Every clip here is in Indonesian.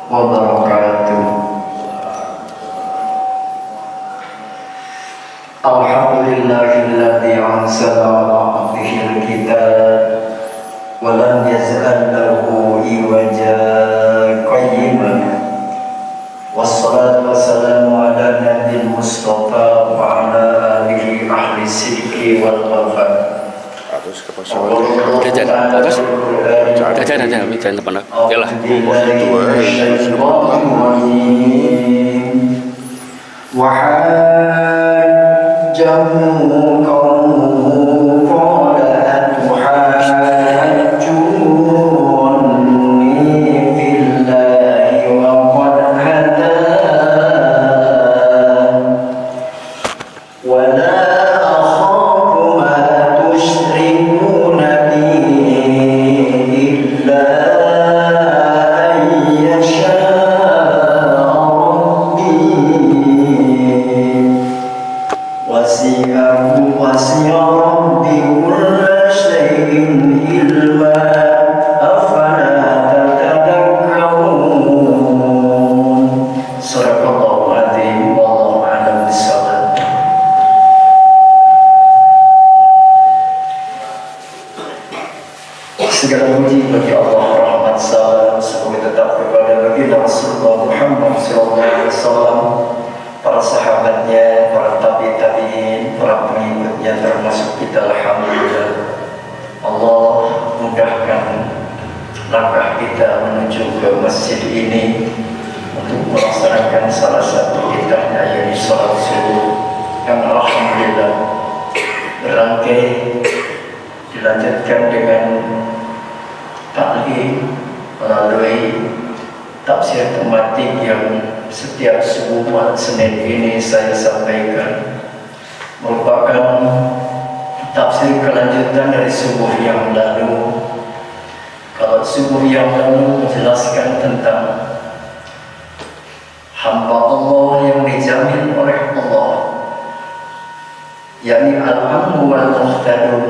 wabarakatuh. Alhamdulillahilladzi anzala ala abdihil kitab wa lam yazal lahu iwaja qayyiman. Wassalatu wassalamu ala nabiyil mustafa wa ala alihi ahli sidqi wal wafat. Atas jajan depan yalah wa hajjahu qawmuhu qala atuhajjuni fillahi wa qad hadan wa la segala puji bagi Allah, rahmat salam semoga tetap kepada baginda Rasulullah Muhammad SAW, para sahabatnya, para tabi'in, para pengikutnya, termasuk kita. Alhamdulillah, Allah mudahkan langkah kita menuju ke masjid ini untuk melaksanakan salah satu kitahnya, yaitu salat subuh, yang alhamdulillah berangkai dilanjutkan dengan taklim melalui tafsir tematik yang setiap subuh Senin ini saya sampaikan, merupakan tafsir kelanjutan dari subuh yang lalu. Kalau subuh yang lalu menjelaskan tentang hamba Allah yang dijamin oleh Allah, yakni al-amnu wal muhtadun,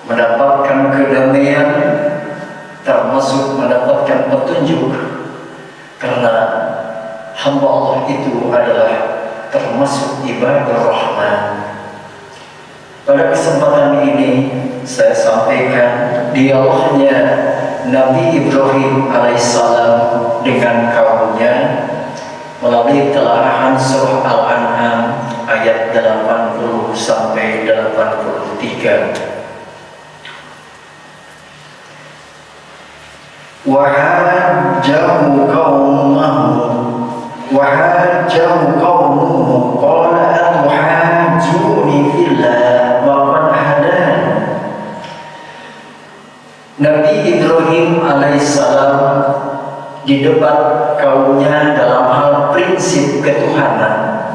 mendapatkan kedamaian termasuk mendapatkan petunjuk, karena hamba Allah itu adalah termasuk ibadah Rahman. Pada kesempatan ini saya sampaikan dialognya Nabi Ibrahim alaihissalam dengan kaumnya melalui telarahan surah Al-An'am ayat 80 sampai 83. وحاجه قومه قال أتحاجوني في الله وقد هدان. Nabi Ibrahim alaihissalam didebat kaumnya dalam hal prinsip ketuhanan.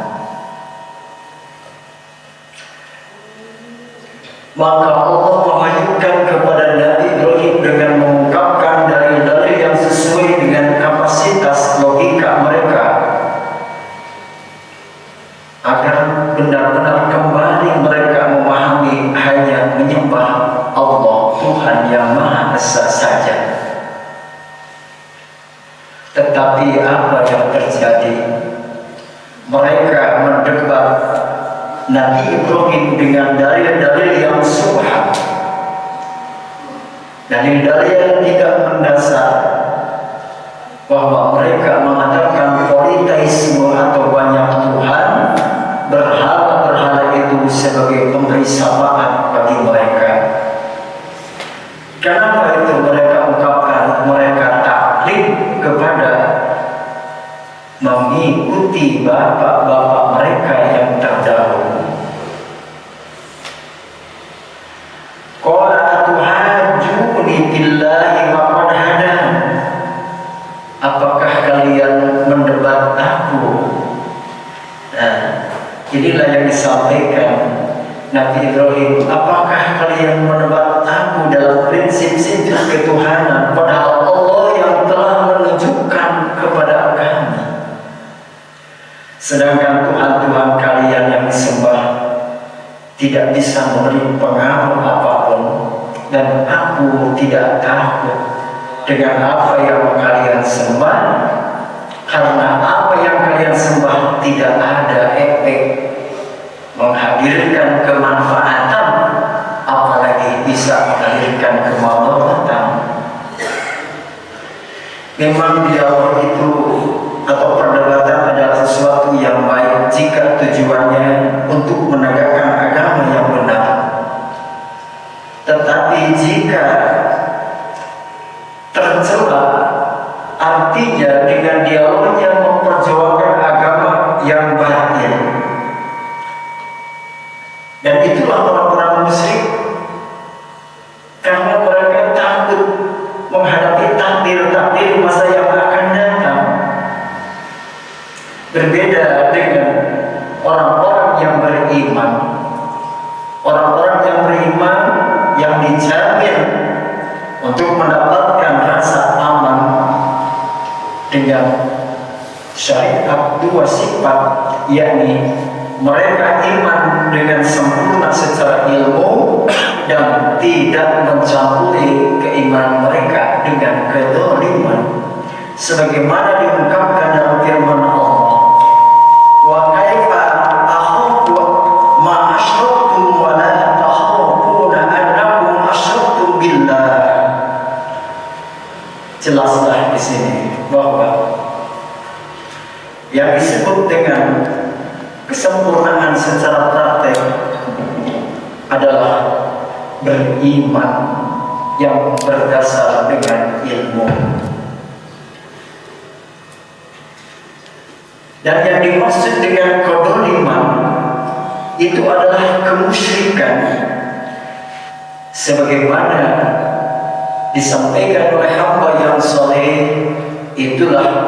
Maka Allah mewahyukan kepada Nabi Ibrahim dengan mengungkapkan dalil-dalil yang sesuai dengan kapasitas logika mereka, agar benar-benar kembali mereka memahami hanya menyembah Allah, Tuhan yang Maha Esa saja. Tetapi apa yang terjadi? Mereka mendebat Nabi Ibrahim dengan dalil-dalil yang subhan, dalil-dalil yang tidak mendasar, bahwa mereka mengatakan politeisme atau banyak Tuhan, berhala-berhala itu sebagai pemberi syafaat bagi mereka. Kenapa itu mereka ungkapkan? Mereka taklid kepada mengikuti bapak-bapak mereka yang terdahulu. Qala atuhajjuni billahi wa qad hadan. Apakah kalian mendebat aku? Nah, inilah yang disampaikan Nabi Ibrahim. Apakah kalian mendebat aku dalam prinsip-prinsip ketuhanan, padahal Allah yang telah menunjukkan kepada kami, sedangkan Tuhan-Tuhan kalian yang disembah tidak bisa memberi pengaruh apapun, dan aku tidak takut dengan apa yang kalian sembah, karena apa yang kalian sembah tidak ada efek menghadirkan kemanfaatan, apalagi bisa menghadirkan kemaslahatan. Memang dialog itu atau perdebatan adalah sesuatu yang baik jika tujuannya untuk menegakkan agama yang benar. Tetapi jika tercela, artinya dengan dialognya memperjuangkan agama yang batil. Dan itulah orang-orang musyrik, karena mereka takut menghadapi takdir-takdir masa yang akan datang. Berbeda dengan orang-orang yang beriman. Orang-orang yang beriman yang dijamin untuk mendapatkan rasa aman dengan syariat dua sifat, yakni mereka iman dengan sempurna secara ilmu dan tidak mencampuri keimanan mereka dengan kedzaliman, sebagaimana diungkapkan dalam firman Allah, wa kaifa akhafu ma asyraktum wa la takhafuna annakum asyraktum billah. Jelaslah di sini bahwa yang disebut dengan kesempurnaan secara praktek adalah beriman yang berdasar dengan ilmu. Dan yang dimaksud dengan kedzaliman itu adalah kemusyrikan, sebagaimana disampaikan oleh hamba yang saleh, itulah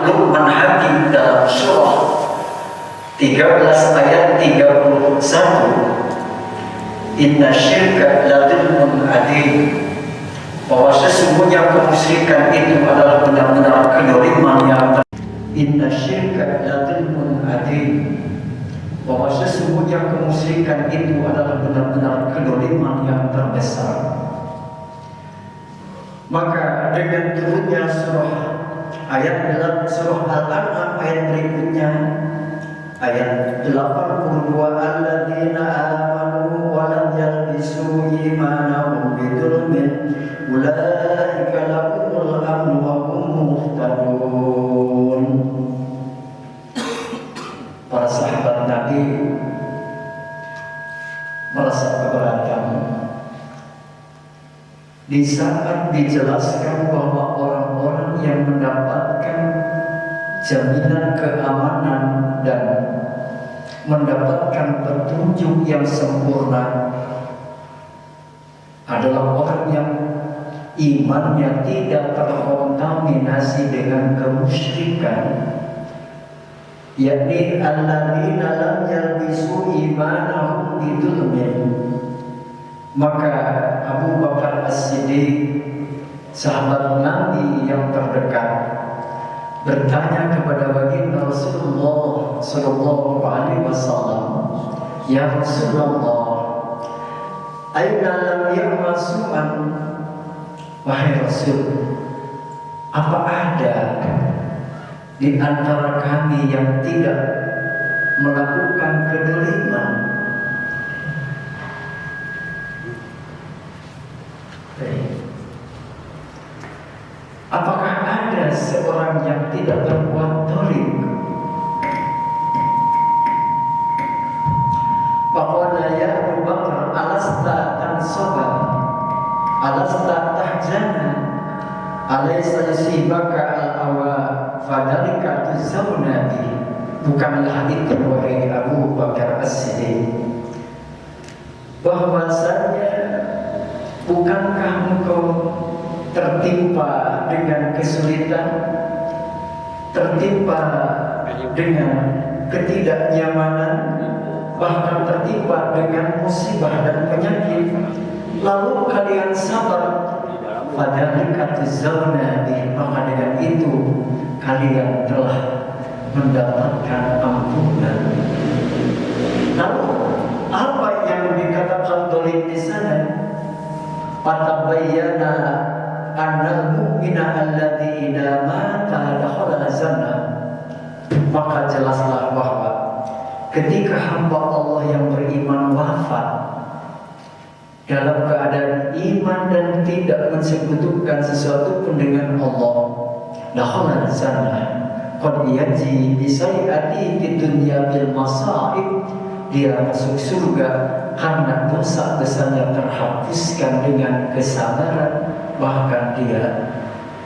Luqman Hakim dalam surah 13 ayat 31. Inna syirka la dzulmun adzim. Bahwa sesungguhnya kemusyrikan itu adalah benar-benar kedzaliman yang Inna syirka la dzulmun adzim. Bahwa sesungguhnya kemusyrikan itu adalah benar-benar kedzaliman yang terbesar. Maka dengan turunnya surah Al-An'am ayat berikutnya, ayat 82, alladzina amanu wa lam yalbisu imanahum bidzulmin ulaika lahumul amnu wa hum muhtadun. Para sahabat Nabi merasa keberatan di saat dijelaskan bahwa orang-orang yang mendapatkan jaminan keamanan dan mendapatkan petunjuk yang sempurna adalah orang yang imannya tidak terkontaminasi dengan kemusyrikan, yakni alladzina lam yalbisu imanahum bidzulmin. Maka Abu Bakar As-Siddiq, sahabat Nabi yang terdekat, bertanya kepada baginda Rasulullah sallallahu alaihi wasallam, "Ya Rasulullah, aina lam ya'masuman?" Wahai Rasul, apa ada di antara kami yang tidak melakukan kedzaliman? Apakah ada seorang yang tidak berbuat zalim? Faqala ya Abu Bakar, alasta tansaba, alasta tahjana, alaysa yusibaka al-awa fadalika tuzawna bi. Bukanlah itu wahai Abu Bakar As-Siddiq, bahwasanya bukankah engkau tertimpa dengan kesulitan, tertimpa dengan ketidaknyamanan, bahkan tertimpa dengan musibah dan penyakit, lalu kalian sabar, fadzalika tuzawna bi, maka dengan itu kalian telah mendapatkan ampunan. Lalu apa yang dikatakan zalim di sana? Fatabayyana annal mu'mina alladzi idza mata dakhala jannah, maka jelaslah bahwa ketika hamba Allah yang beriman wafat dalam keadaan iman dan tidak mensekutukan sesuatu pun dengan Allah, dakhala jannah qad yaji bi sayyi'ati fid dunya bil masa'ib, dia masuk surga karena dosa-dosanya terhapuskan dengan kesabaran, bahkan dia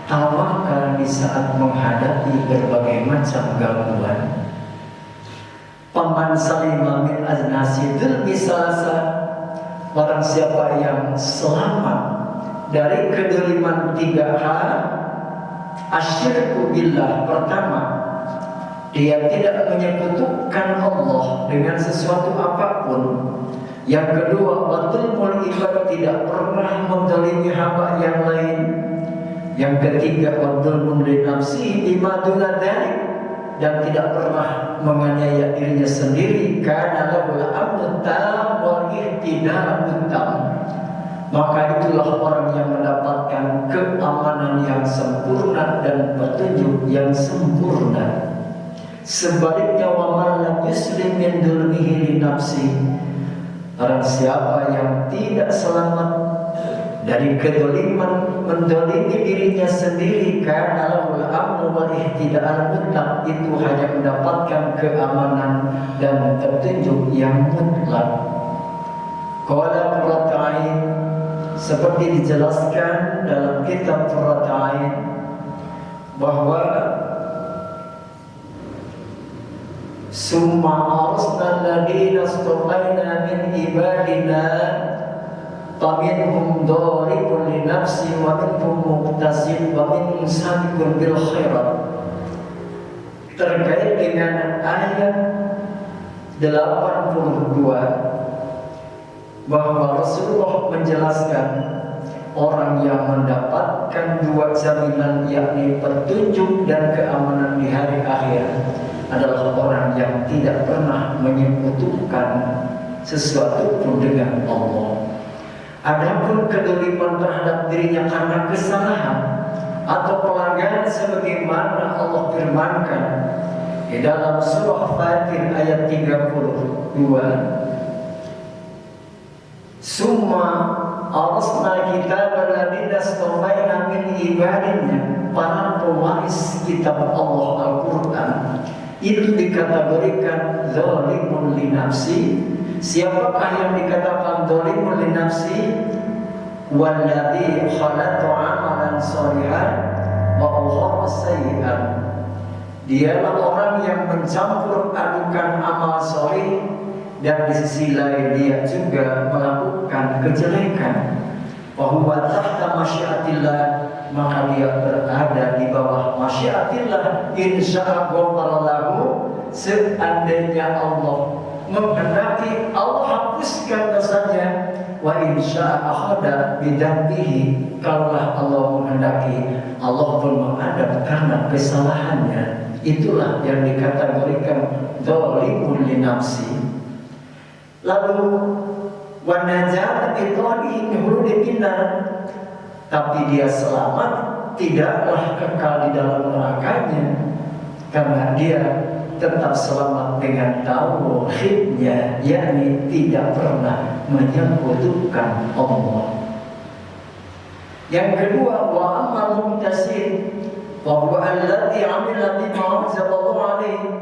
tawakal di saat menghadapi berbagai macam gangguan. Paman salima min aznasidul misalasa, barang siapa yang selamat dari kedoliman 3 hal. Asyirku billah, pertama, dia tidak menyekutukan Allah dengan sesuatu apapun. Yang kedua, batul ibad, tidak pernah menzalimi hamba yang lain. Yang ketiga, batul li nafsi bima duna dzalik, dan tidak pernah menganiaya dirinya sendiri. Karena lahul amnu tam wal ihtida'u tam, maka itulah orang yang mendapatkan keamanan yang sempurna dan petunjuk yang sempurna. Sebaliknya, wa man lam yuslim min dzulmihi li nafsi, barang siapa yang tidak selamat dari kedoliman, mendolimi dirinya sendiri, karena lahul amnu wal ihtida'al mutlaq, itu hanya mendapatkan keamanan dan petunjuk yang mutlak. Qala Qurratu Ain, seperti dijelaskan dalam kitab Qurratu Ain bahwa summa arsna alladziina istafaina min ibadina faminhum dhalimun li nafsi wa minhum muqtasid wa minhum sabiqun bil khairat. Terkait dengan ayat 82 bahwa Rasulullah menjelaskan orang yang mendapatkan 2 jaminan, yakni petunjuk dan keamanan di hari akhir, adalah orang yang tidak pernah menyekutukan sesuatu pun dengan Allah. Adapun kedoliman terhadap dirinya karena kesalahan atau pelanggaran, sebagaimana Allah firmankan di dalam surah Fatir ayat 32, summa arasna kitab alladziina istafaina min ibadina, para pewaris kitab Allah Al-Quran itu dikategorikan zalimun li nafsi. Siapakah yang dikatakan zalimun li nafsi? Walladzi khalaqu amalan shalihan wa akhara sayyi'an, dialah orang yang mencampur adukan amal sholih dan di sisi lain dia juga melakukan kejelekan. Wa huwa tahta masyiatillah, maka dia berada di bawah masyiatillah. Insya'a ghafara lahu, seandainya Allah menghendaki, Allah hapuskan dosanya. Wa insya'a akhada bidzambihi, kalaulah Allah menghendaki, Allah pun mengadab karena kesalahannya. Itulah yang dikategorikan dzalimun li nafsi. Lalu wanajat bitonihi mihulul binar, tapi dia selamat, tidaklah kekal di dalam nerakanya, karena dia tetap selamat dengan tauhidnya, yakni tidak pernah menyekutukan Allah. Yang kedua, wa ammal muhtasin wa huwa alladzi 'amila bima anzalallahu alaihi,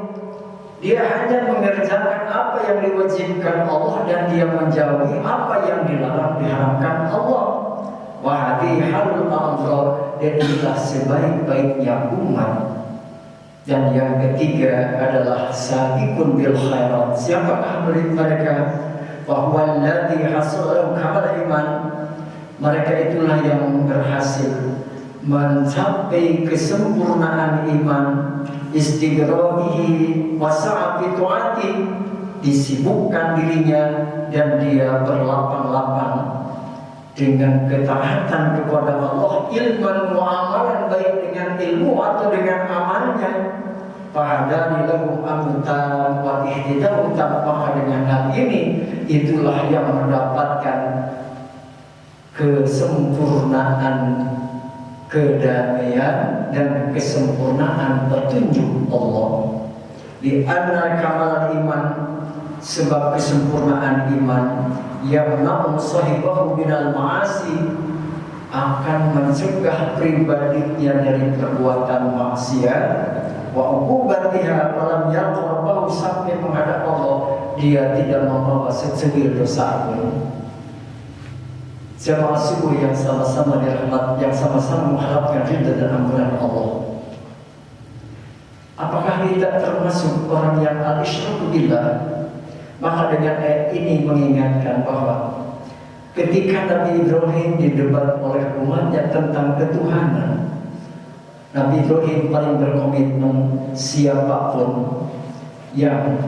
dia hanya mengerjakan apa yang diwajibkan Allah dan dia menjauhi apa yang dilarang diharamkan Allah. Wa hadhihi halul amsal, dan inilah sebaik-baiknya umat. Dan yang ketiga adalah sabiqun bil khairat. Siapakah mereka? Wa huwa alladzi hasalahu kamal iman, mereka itulah yang berhasil mencapai kesempurnaan iman. Istighraqihi wa sa'ati tu'ati, disibukkan dirinya dan dia berlapang-lapang dengan ketaatan kepada Allah, ilman wa amalan, baik dengan ilmu atau dengan amalnya. Fahadani lahum amtan wa ihtida'u tam, maka dengan hal ini itulah yang mendapatkan kesempurnaan kedamaian dan kesempurnaan petunjuk Allah. Di anna kamal iman, sebab kesempurnaan iman yang namun sahibahu minal ma'asi, akan mencegah pribadinya dari perbuatan maksiat, wa uqubatiha falam yaqrabahu, sampai menghadap Allah dia tidak membawa secegil dosa pun. Jamaah subuh yang sama-sama dirahmat, yang sama-sama mengharapkan ridha dan ampunan Allah. Apakah kita termasuk orang yang al-isyraku billah? Maka dengan ayat ini mengingatkan bahwa ketika Nabi Ibrahim didebat oleh umatnya tentang ketuhanan, Nabi Ibrahim paling berkomitmen siapapun yang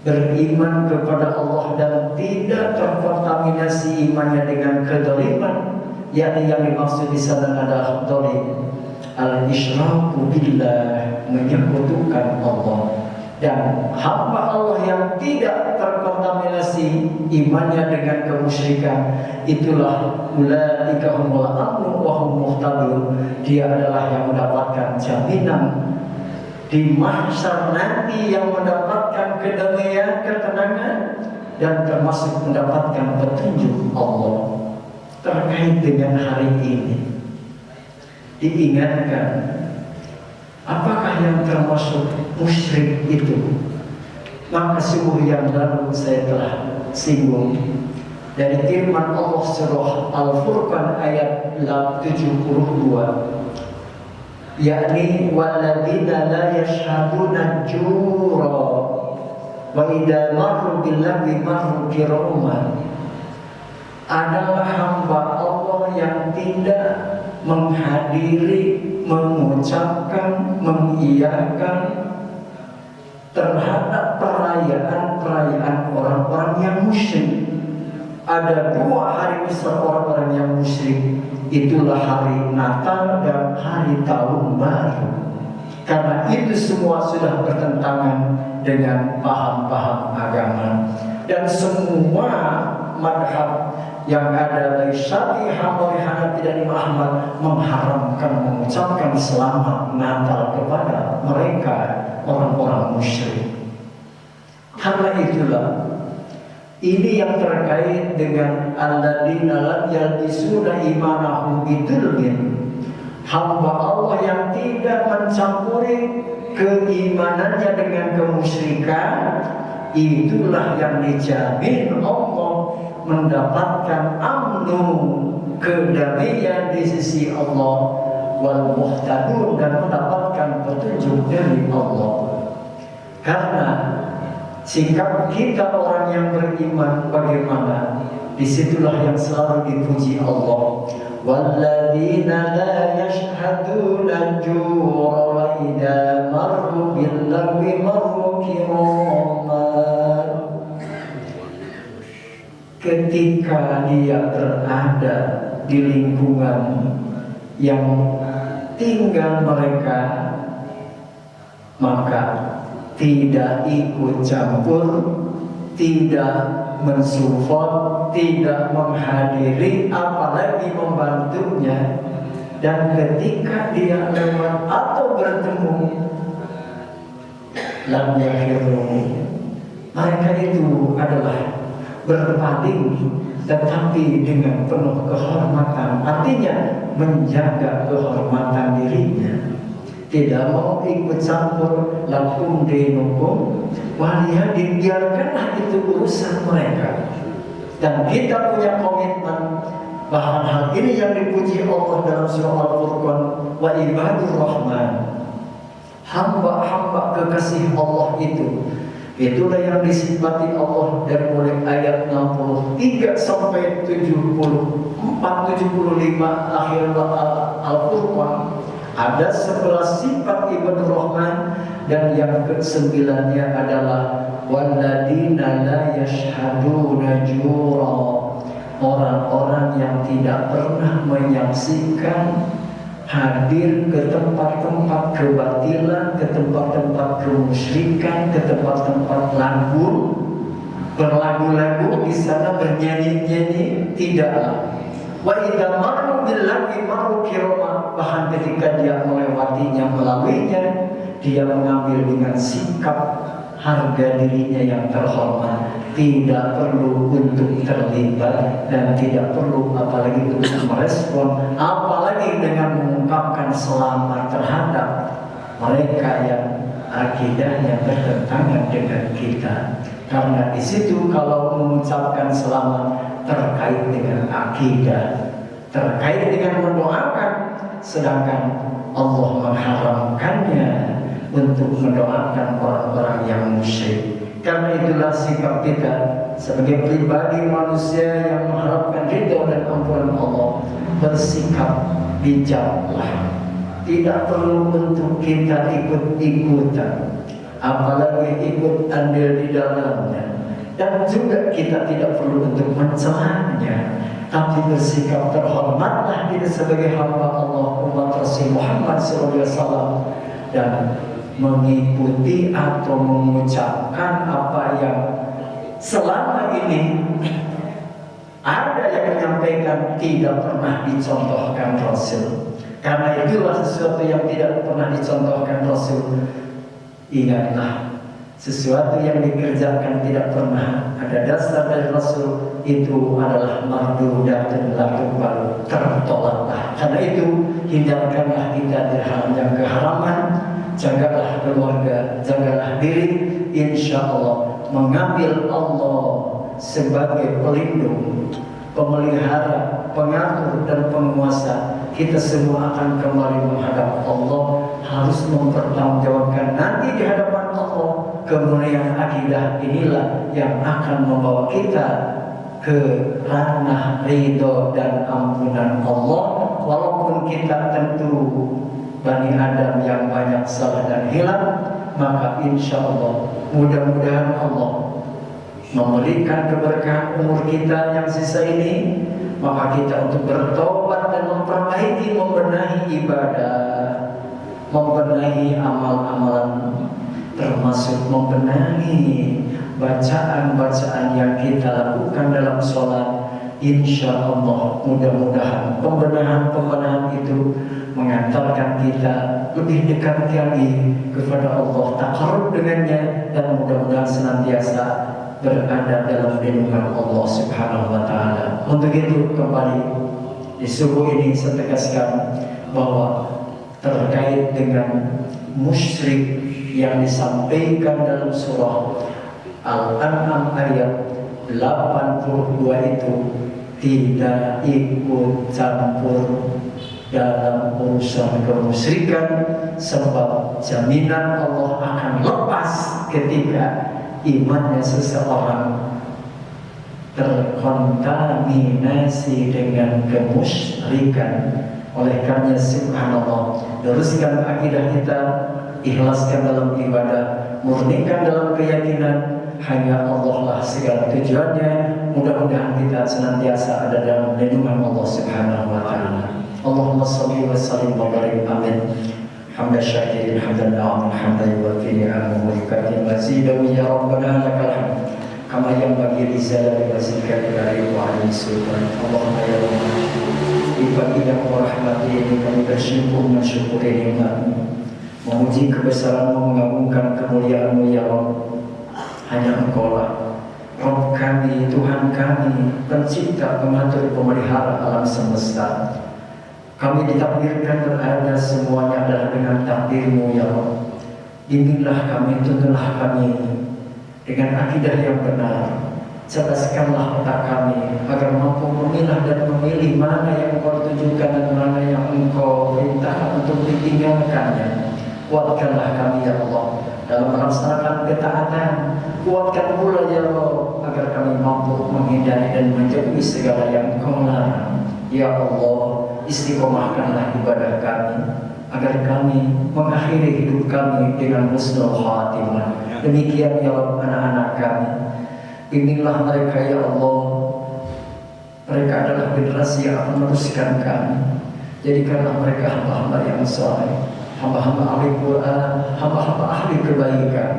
beriman kepada Allah dan tidak terkontaminasi imannya dengan kedzaliman, yakni yang dimaksud di sana adalah dzalim, al-isyraku billah, menyekutukan Allah. Dan hamba Allah yang tidak terkontaminasi imannya dengan kemusyrikan, itulah ulaika humul amnu wa hum muhtadun, dia adalah yang mendapatkan jaminan di mahsyar nanti, yang mendapatkan kedamaian, ketenangan, dan termasuk mendapatkan petunjuk Allah. Terkait dengan hari ini diingatkan, apakah yang termasuk musyrik itu? Maka sungguh yang lalu saya telah singgung dari firman Allah surah Al-Furqan ayat 72, yakni walladzina la yashhaduna jura wa idza marru bil lagwi marru kiraman, adalah hamba Allah yang tidak menghadiri, mengucapkan, mengiyakan terhadap perayaan-perayaan orang-orang yang musyrik. Ada dua hari besar orang-orang yang musyrik, itulah hari Natal dan hari Tahun Baru. Karena itu semua sudah bertentangan dengan paham-paham agama. Dan semua madhab yang ada dari Syafi'i, Hambali, Hanafi dan Imam Ahmad mengharamkan mengucapkan selamat Natal kepada mereka orang-orang musyrik. Karena itulah ini yang terkait dengan alladzina lam yalbisuna imanahum bidzulmin, hamba Allah yang tidak mencampuri keimanannya dengan kemusyrikan, itulah yang dijamin Allah mendapatkan amnu, kedamaian di sisi Allah, wal muhtadun, dan mendapatkan petunjuk dari Allah. Karena sikap kita orang yang beriman bagaimana? Disitulah yang selalu dipuji Allah. Walladzina la yashhaduna jura wa idza marru bil lagwi marru kiraman. Ketika dia berada di lingkungan yang tinggal mereka, maka tidak ikut campur, tidak mensupport, tidak menghadiri, apalagi membantunya. Dan ketika dia lewat atau bertemu, lam yahiru, mereka itu adalah berpaling, tetapi dengan penuh kehormatan, artinya menjaga kehormatan dirinya, tidak mau ikut campur. Lakum dinukum waliyadin, biarkanlah itu urusan mereka. Dan kita punya komitmen, bahkan hal ini yang dipuji Allah dalam surah Al-Furqan, wa ibadur rahman, hamba-hamba kekasih Allah itulah yang disifati Allah dari mulai ayat 63 sampai 74, 75 akhir Al-Furqan. Ada 11 sifat ibadur rahman, dan yang ke-9-nya adalah walladzina la yashhaduna jura, orang-orang yang tidak pernah menyaksikan hadir ke tempat-tempat kebatilan, ke tempat-tempat kemusyrikan, ke tempat-tempat berlagu-lagu di sana, bernyanyi-nyanyi, tidaklah. Wa idza marru bil lagwi marru kirama, bahkan ketika dia melewatinya, melaluinya, dia mengambil dengan sikap harga dirinya yang terhormat, tidak perlu untuk terlibat dan tidak perlu apalagi untuk merespon, apalagi dengan mengungkapkan selamat terhadap mereka yang akidahnya bertentangan dengan kita. Karena di situ kalau mengucapkan selamat terkait dengan akidah, terkait dengan mendoakan, sedangkan Allah mengharamkannya untuk mendoakan orang-orang yang musyrik. Karena itulah sikap kita sebagai pribadi manusia yang mengharapkan ridho dan ampunan Allah, bersikap bijaklah. Tidak perlu untuk kita ikut-ikutan, apalagi ikut andil di dalamnya. Dan juga kita tidak perlu untuk mencelanya, tapi bersikap terhormatlah kita sebagai hamba Allah, umat Rasul Muhammad SAW, dan mengikuti atau mengucapkan apa yang selama ini ada yang menyampaikan tidak pernah dicontohkan Rasul. Karena itulah sesuatu yang tidak pernah dicontohkan Rasul. Ingatlah, sesuatu yang dikerjakan tidak pernah ada dasar dari Rasul, itu adalah mardudatun la tuqbal, tertolaklah. Karena itu hindarkanlah kita dari yang keharaman, jagalah keluarga, jagalah diri. Insya Allah mengambil Allah sebagai pelindung, pemelihara, pengatur dan penguasa, kita semua akan kembali menghadap Allah, harus mempertanggungjawabkan nanti di hadapan Allah. Kemuliaan akidah inilah yang akan membawa kita ke ranah ridho dan ampunan Allah. Walaupun kita tentu Bani Adam yang banyak salah dan hilang, maka insya Allah mudah-mudahan Allah memberikan keberkahan umur kita yang sisa ini, maka kita untuk bertobat dan memperbaiki, membenahi ibadah, membenahi amal-amalan, termasuk membenahi bacaan-bacaan yang kita lakukan dalam sholat. Insya Allah mudah-mudahan pembenahan itu mengantarkan kita lebih dekat lagi kepada Allah, takarrub dengannya, dan mudah-mudahan senantiasa berada dalam lindungan Allah Subhanahu wa Ta'ala. Untuk itu kembali di subuh ini saya tegaskan bahwa terkait dengan musyrik yang disampaikan dalam surah Al-An'am ayat 82 itu tidak ikut campur dalam urusan kemusyrikan, sebab jaminan Allah akan lepas ketika imannya seseorang terkontaminasi dengan kemusyrikan. Oleh karena subhanallah, luruskan akidah kita, ikhlaskan dalam ibadah, murnikan dalam keyakinan, hanya Allah lah segala tujuannya. Mudah-mudahan kita senantiasa ada dalam lindungan Allah Subhanahu wa Ta'ala. Allahumma shalli wa sallim wa barik, amin. Hamdan syakirin hamdan na'am hamdan yuwafi ni'amahu wa yukafi mazidahu ya Rabbana lakal hamd kama yanbaghi li jalali wajhika wa ali sultan. Allahumma ya Rabbana, di pagi yang merahmati ini kami bersyukur mensyukuri nikmat-Mu, memuji kebesaran-Mu, mengagungkan kemuliaan-Mu ya Rabb. Hanya Engkau lah Rabb kami, Tuhan kami, pencipta, pengatur, pemelihara alam semesta. Kami ditakdirkan berada semuanya adalah dengan takdir-Mu ya Rabb. Bimbinglah kami, tuntunlah kami dengan akidah yang benar. Cerdaskanlah otak kami agar mampu memilah dan memilih mana yang Engkau tunjukkan dan mana yang Engkau perintahkan untuk ditinggalkannya. Kuatkanlah kami ya Allah dalam melaksanakan ketaatan. Kuatkan pula ya Allah agar kami mampu menghindari dan menjauhi segala yang Engkau larang. Ya Allah, istiqomahkanlah ibadah kami agar kami mengakhiri hidup kami dengan husnul khatimah. Demikian ya Allah anak-anak kami. Bimbinglah mereka ya Allah. Mereka adalah generasi yang akan meneruskan kami. Jadikanlah mereka hamba-hamba yang saleh, hamba-hamba ahli Quran, hamba-hamba ahli kebaikan,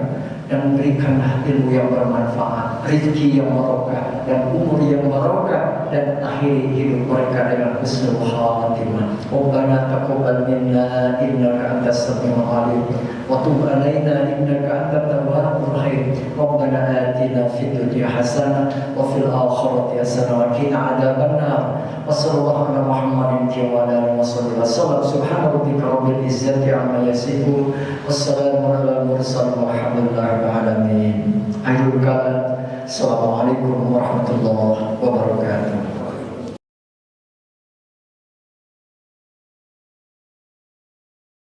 dan berikanlah ilmu yang bermanfaat, rezeki yang barokah, dan umur yang barokah, dan akhiri hidup mereka dengan husnul khatimah. Rabbana taqabbal minna innaka antas samiul alim wa tub alaina innaka antat tawwabur rahim. Rabbana atina fid dunya hasanah wa fil akhirati hasanah wa qina adzabannar. Wa sallallahu ala Muhammadin wa ala alihi wasallam. Subhana rabbika rabbil izzati amma yasifun. Wassalamu ala mursalin walhamdulillahi rabbil alamin. Akhirul kalam. Assalamualaikum warahmatullahi wabarakatuh.